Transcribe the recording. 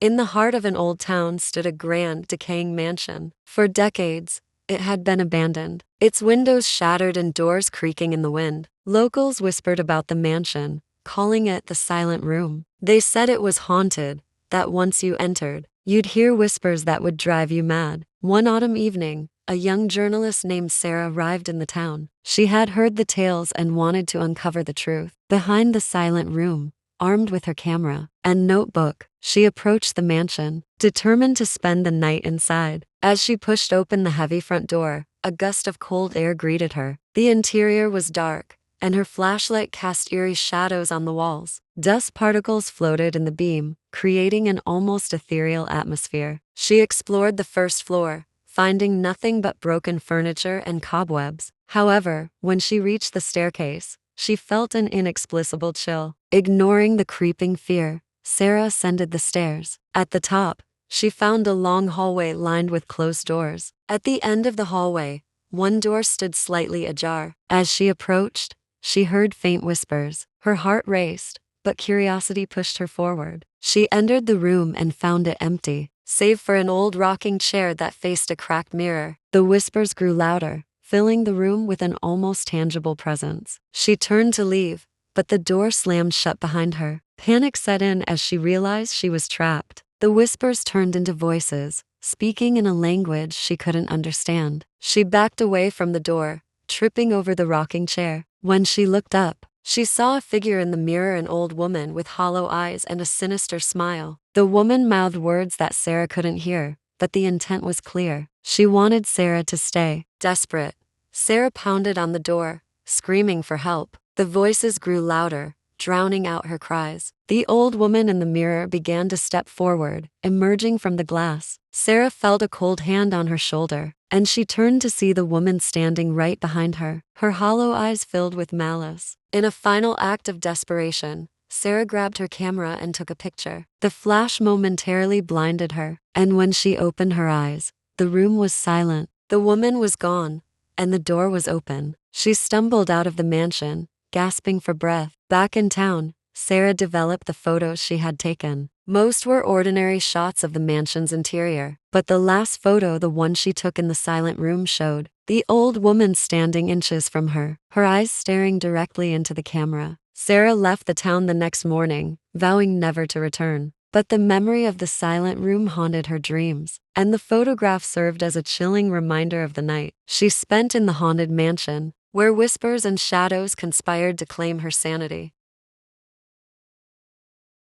In the heart of an old town stood a grand, decaying mansion. For decades, it had been abandoned, its windows shattered and doors creaking in the wind. Locals whispered about the mansion, calling it the Silent Room. They said it was haunted, that once you entered, you'd hear whispers that would drive you mad. One autumn evening, a young journalist named Sarah arrived in the town. She had heard the tales and wanted to uncover the truth. Behind the Silent Room, armed with her camera and notebook, she approached the mansion, determined to spend the night inside. As she pushed open the heavy front door, a gust of cold air greeted her. The interior was dark, and her flashlight cast eerie shadows on the walls. Dust particles floated in the beam, creating an almost ethereal atmosphere. She explored the first floor, finding nothing but broken furniture and cobwebs. However, when she reached the staircase, she felt an inexplicable chill. Ignoring the creeping fear, Sarah ascended the stairs. At the top, she found a long hallway lined with closed doors. At the end of the hallway, one door stood slightly ajar. As she approached, she heard faint whispers. Her heart raced, but curiosity pushed her forward. She entered the room and found it empty, save for an old rocking chair that faced a cracked mirror. The whispers grew louder, filling the room with an almost tangible presence. She turned to leave, but the door slammed shut behind her. Panic set in as she realized she was trapped. The whispers turned into voices, speaking in a language she couldn't understand. She backed away from the door, tripping over the rocking chair. When she looked up, she saw a figure in the mirror, an old woman with hollow eyes and a sinister smile. The woman mouthed words that Sarah couldn't hear, but the intent was clear. She wanted Sarah to stay. Desperate, Sarah pounded on the door, screaming for help. The voices grew louder, drowning out her cries. The old woman in the mirror began to step forward, emerging from the glass. Sarah felt a cold hand on her shoulder, and she turned to see the woman standing right behind her, her hollow eyes filled with malice. In a final act of desperation, Sarah grabbed her camera and took a picture. The flash momentarily blinded her, and when she opened her eyes, the room was silent. The woman was gone, and the door was open. She stumbled out of the mansion, gasping for breath. Back in town, Sarah developed the photos she had taken. Most were ordinary shots of the mansion's interior, but the last photo, the one she took in the Silent Room, showed the old woman standing inches from her, her eyes staring directly into the camera. Sarah left the town the next morning, vowing never to return. But the memory of the Silent Room haunted her dreams, and the photograph served as a chilling reminder of the night she spent in the haunted mansion, where whispers and shadows conspired to claim her sanity.